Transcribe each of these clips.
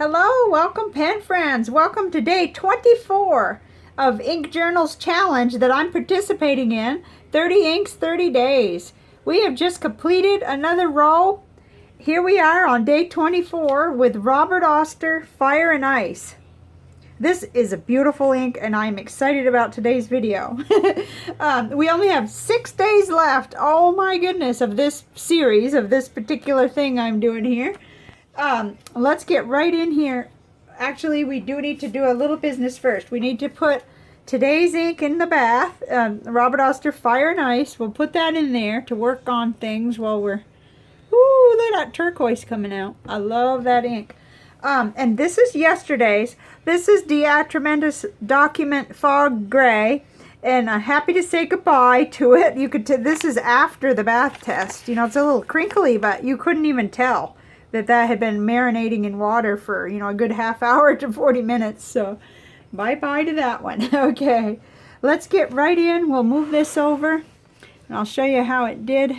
Hello, welcome pen friends. Welcome to day 24 of Ink Journal's challenge that I'm participating in, 30 inks, 30 days. We have just completed another row. Here we are on day 24 with Robert Oster Fire and Ice. This is a beautiful ink and I'm excited about today's video. We only have 6 days left, oh my goodness, of this series, of this particular thing I'm doing here. Let's get right in here. Actually, we do need to do a little business first. We need to put today's ink in the bath. Robert Oster Fire and Ice. We'll put that in there to work on things while we're... Ooh, look at that turquoise coming out. I love that ink. And this is yesterday's. This is the Tremendous Document Fog Gray. And I'm happy to say goodbye to it. You could this is after the bath test. You know, it's a little crinkly, but you couldn't even tell that had been marinating in water for, you know, a good half hour to 40 minutes. So bye-bye to that one. Okay, let's get right in. We'll move this over and I'll show you how it did.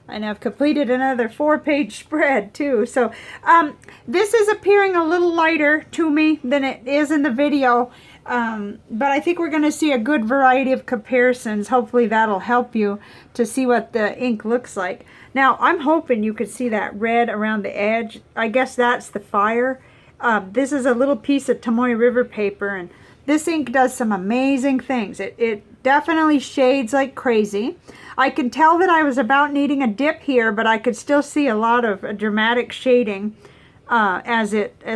And I've completed another 4-page spread too. So this is appearing a little lighter to me than it is in the video. But I think we're going to see a good variety of comparisons. Hopefully that'll help you to see what the ink looks like. Now, I'm hoping you could see that red around the edge. I guess that's the fire. This is a little piece of Tomoe River paper, and this ink does some amazing things. It definitely shades like crazy. I can tell that I was about needing a dip here, but I could still see a lot of dramatic shading as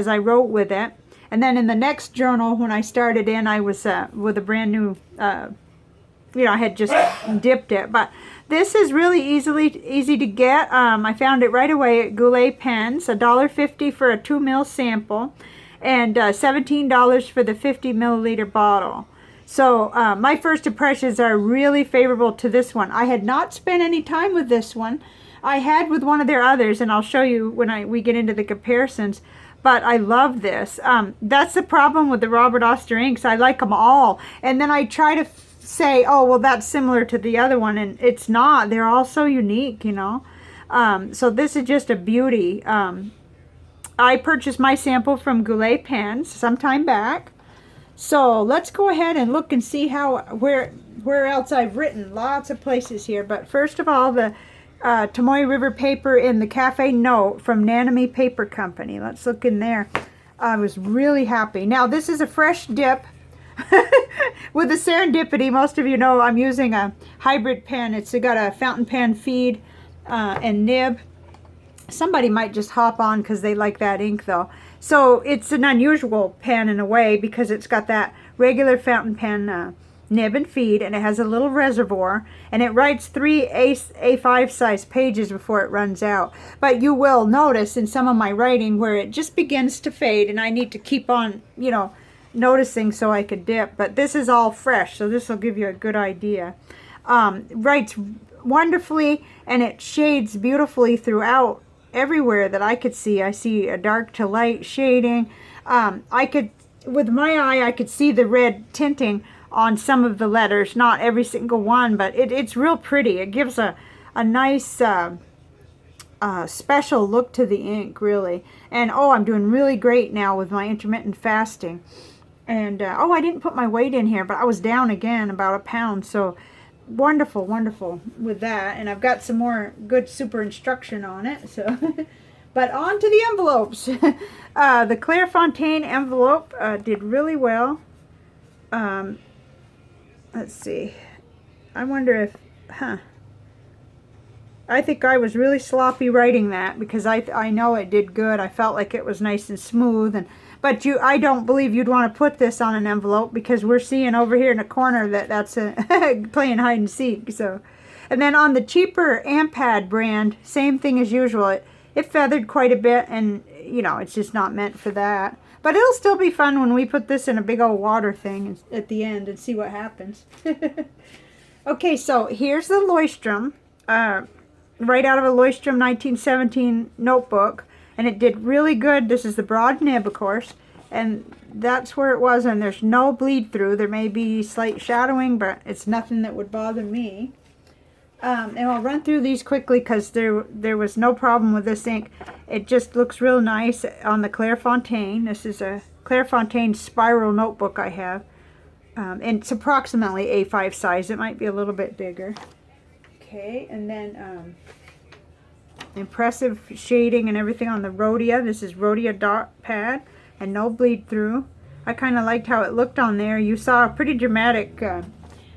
I wrote with it. And then in the next journal, when I started in, I was with a brand new, you know, I had just dipped it. But this is really easy to get. I found it right away at Goulet Pens, $1.50 for a 2 ml sample, and $17 for the 50 milliliter bottle. So my first impressions are really favorable to this one. I had not spent any time with this one. I had with one of their others, and I'll show you when we get into the comparisons. But I love this. That's the problem with the Robert Oster inks. I like them all. And then I try to say, oh, well, that's similar to the other one. And it's not. They're all so unique, you know. So this is just a beauty. I purchased my sample from Goulet Pens sometime back. So let's go ahead and look and see where else I've written. Lots of places here. But first of all, the Tomoe River paper in the Cafe Note from Nanami Paper Company. Let's look in there. I was really happy. Now, this is a fresh dip with the serendipity. Most of you know I'm using a hybrid pen. It's got a fountain pen feed and nib. Somebody might just hop on because they like that ink, though. So it's an unusual pen in a way because it's got that regular fountain pen nib and feed, and it has a little reservoir, and it writes 3 A5 size pages before it runs out. But you will notice in some of my writing where it just begins to fade, and I need to keep on, you know, noticing so I could dip. But this is all fresh, so this will give you a good idea. Writes wonderfully, and it shades beautifully throughout everywhere that I could see. I see a dark to light shading. With my eye, I could see the red tinting on some of the letters, not every single one, but it's real pretty. It gives a nice special look to the ink, really. And oh, I'm doing really great now with my intermittent fasting. And oh, I didn't put my weight in here, but I was down again about 1 pound, so wonderful, wonderful with that. And I've got some more good super instruction on it, so but on to the envelopes. The Clairefontaine envelope did really well. Let's see. I wonder if, I think I was really sloppy writing that because I know it did good. I felt like it was nice and smooth. But I don't believe you'd want to put this on an envelope because we're seeing over here in the corner that's playing hide and seek. So, and then on the cheaper Ampad brand, same thing as usual. It feathered quite a bit, and you know, it's just not meant for that. But it'll still be fun when we put this in a big old water thing at the end and see what happens. Okay, so here's the Leuchtturm, right out of a Leuchtturm 1917 notebook. And it did really good. This is the broad nib, of course. And that's where it was. And there's no bleed through. There may be slight shadowing, but it's nothing that would bother me. And I'll run through these quickly because there was no problem with this ink. It just looks real nice on the Clairefontaine. This is a Clairefontaine spiral notebook I have. And it's approximately A5 size. It might be a little bit bigger. Okay, and then impressive shading and everything on the Rhodia. This is Rhodia dot pad and no bleed through. I kind of liked how it looked on there. You saw a pretty dramatic,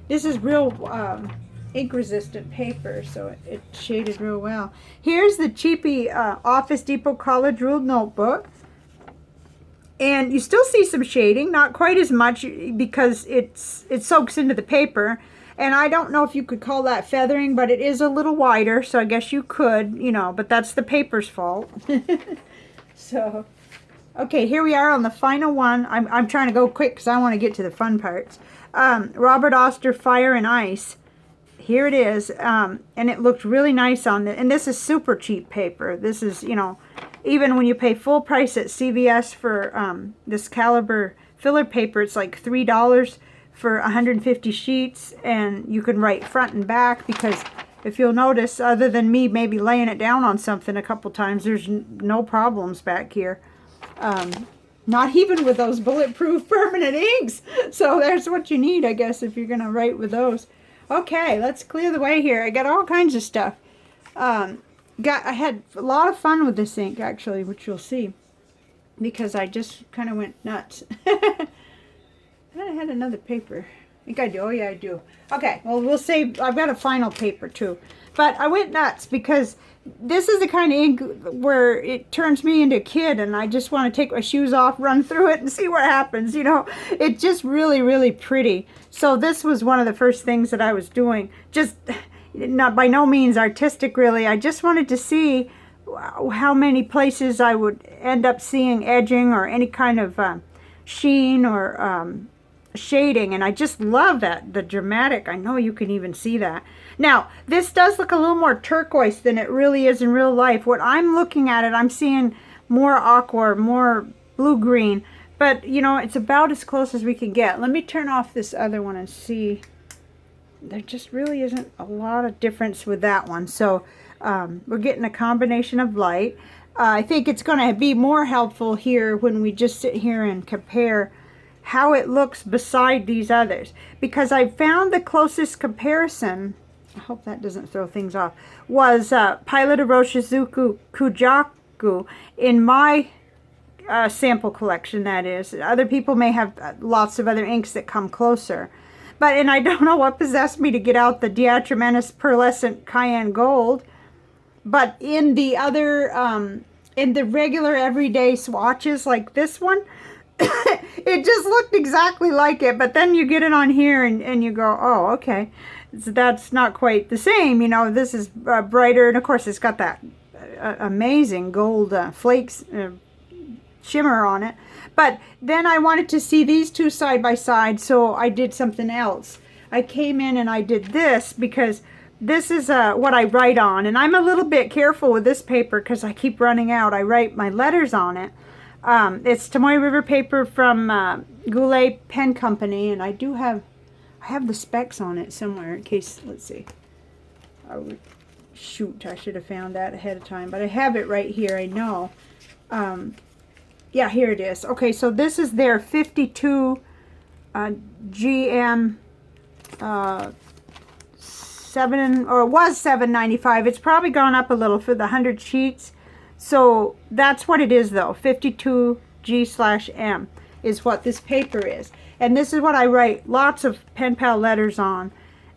this is real ink resistant paper, so it shaded real well. Here's the cheapy Office Depot College Ruled Notebook. And you still see some shading, not quite as much because it soaks into the paper. And I don't know if you could call that feathering, but it is a little wider, so I guess you could, you know, but that's the paper's fault. So, okay, here we are on the final one. I'm trying to go quick because I want to get to the fun parts. Robert Oster Fire and Ice. Here it is, and it looked really nice on it. And this is super cheap paper. This is, you know, even when you pay full price at CVS for this caliber filler paper, it's like $3 for 150 sheets, and you can write front and back, because if you'll notice, other than me maybe laying it down on something a couple times, there's no problems back here. Not even with those bulletproof permanent inks. So there's what you need, I guess, if you're going to write with those. Okay, let's clear the way here. I got all kinds of stuff. I had a lot of fun with this ink, actually, which you'll see, because I just kind of went nuts. I had another paper. I think I do. Oh, yeah, I do. Okay, well, we'll save. I've got a final paper, too. But I went nuts because this is the kind of ink where it turns me into a kid, and I just want to take my shoes off, run through it, and see what happens. You know, it's just really, really pretty. So this was one of the first things that I was doing. Just not by no means artistic, really. I just wanted to see how many places I would end up seeing edging or any kind of sheen or shading, and I just love that, the dramatic. I know you can even see that. Now, this does look a little more turquoise than it really is in real life. What I'm looking at it, I'm seeing more aqua, more blue-green, but, you know, it's about as close as we can get. Let me turn off this other one and see. There just really isn't a lot of difference with that one. So we're getting a combination of light. I think it's going to be more helpful here when we just sit here and compare how it looks beside these others, because I found the closest comparison, I hope that doesn't throw things off, was Pilot Iroshizuku Kujaku in my sample collection, that is. Other people may have lots of other inks that come closer. But, and I don't know what possessed me to get out the Diatramenous Pearlescent Cayenne Gold, but in the other, in the regular everyday swatches like this one, it just looked exactly like it, but then you get it on here and you go, oh, okay, so that's not quite the same. You know, this is brighter, and of course it's got that amazing gold flakes shimmer on it. But then I wanted to see these two side by side, so I did something else. I came in and I did this because this is what I write on, and I'm a little bit careful with this paper because I keep running out. I write my letters on it. It's Tomoe River paper from Goulet Pen Company, and I have the specs on it somewhere in case, let's see. Shoot, I should have found that ahead of time, but I have it right here, I know. Yeah, here it is. Okay, so this is their 52 GM 7, or it was $7.95. It's probably gone up a little for the 100 sheets. So that's what it is, though. 52G/M is what this paper is. And this is what I write lots of pen pal letters on.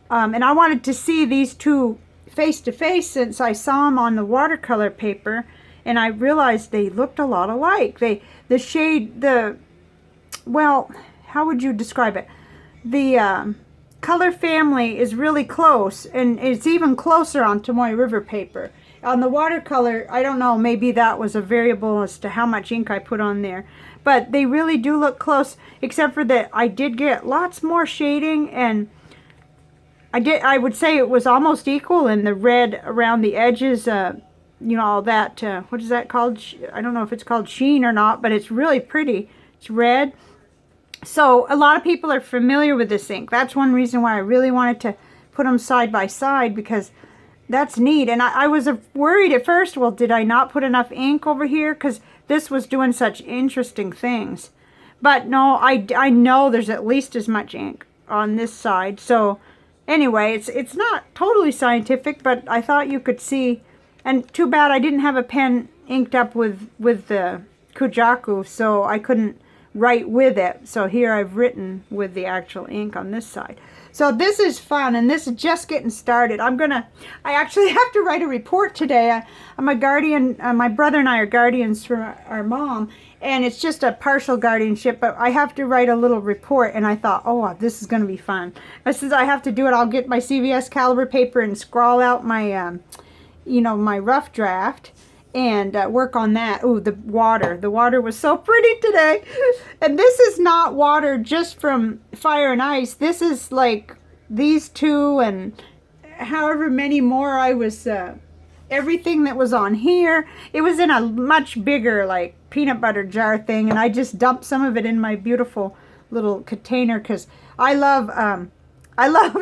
And I wanted to see these two face to face since I saw them on the watercolor paper. And I realized they looked a lot alike. The shade, well, how would you describe it? The color family is really close, and it's even closer on Tomoe River paper. On the watercolor, I don't know, maybe that was a variable as to how much ink I put on there. But they really do look close, except for that I did get lots more shading, and I would say it was almost equal in the red around the edges, you know, all that, what is that called? I don't know if it's called sheen or not, but it's really pretty. It's red. So a lot of people are familiar with this ink. That's one reason why I really wanted to put them side by side because that's neat. And I was worried at first, well, did I not put enough ink over here? Because this was doing such interesting things. But no, I know there's at least as much ink on this side. So anyway, it's not totally scientific, but I thought you could see. And too bad I didn't have a pen inked up with the Kujaku, so I couldn't write with it. So here I've written with the actual ink on this side. So this is fun, and this is just getting started. I actually have to write a report today. I'm a guardian. My brother and I are guardians for our mom, and it's just a partial guardianship, but I have to write a little report, and I thought, oh, this is going to be fun. Since I have to do it, I'll get my CVS caliber paper and scrawl out my, my rough draft and work on that. Ooh, the water. The water was so pretty today. And this is not water just from Fire and Ice. This is like these two and however many more I was, everything that was on here. It was in a much bigger like peanut butter jar thing, and I just dumped some of it in my beautiful little container because I love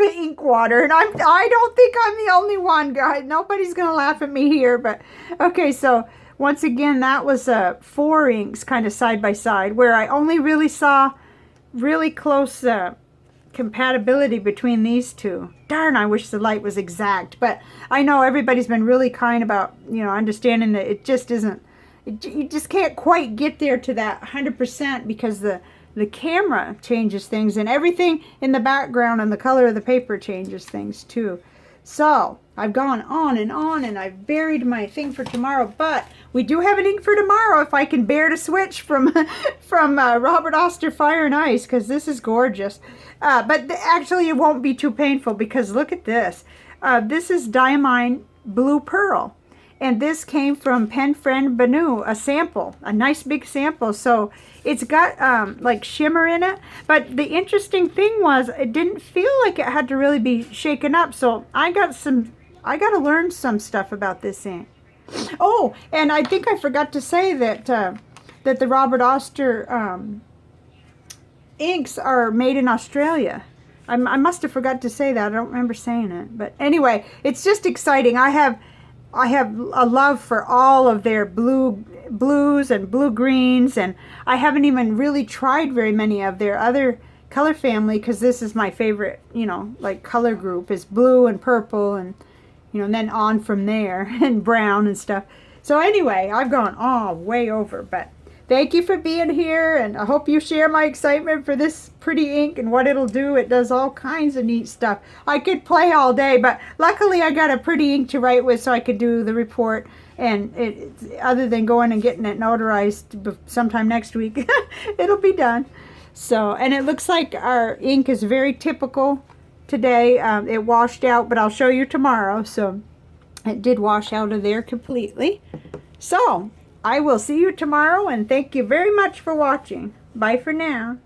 ink water, and I don't think I'm the only one, guys. Nobody's gonna laugh at me here, but okay. So once again, that was 4 inks kind of side by side, where I only really saw really close compatibility between these two. Darn, I wish the light was exact, but I know everybody's been really kind about understanding that it just isn't. You just can't quite get there to that 100% because the camera changes things, and everything in the background and the color of the paper changes things too. So I've gone on, and I've buried my thing for tomorrow, but we do have an ink for tomorrow if I can bear to switch from Robert Oster Fire and Ice, because this is gorgeous. But actually it won't be too painful because look at this. This is Diamine Blue Pearl. And this came from Pen Friend Banu, a sample, a nice big sample. So it's got like shimmer in it. But the interesting thing was it didn't feel like it had to really be shaken up. So I got to learn some stuff about this ink. Oh, and I think I forgot to say that that the Robert Oster inks are made in Australia. I must have forgot to say that. I don't remember saying it. But anyway, it's just exciting. I have a love for all of their blues and blue greens, and I haven't even really tried very many of their other color family because this is my favorite, like color group is blue and purple, and and then on from there and brown and stuff. So anyway, I've gone way over, but thank you for being here, and I hope you share my excitement for this pretty ink and what it'll do. It does all kinds of neat stuff. I could play all day, but luckily I got a pretty ink to write with so I could do the report, and other than going and getting it notarized sometime next week, it'll be done. So, and it looks like our ink is very typical today. It washed out, but I'll show you tomorrow. So it did wash out of there completely. So I will see you tomorrow, and thank you very much for watching. Bye for now.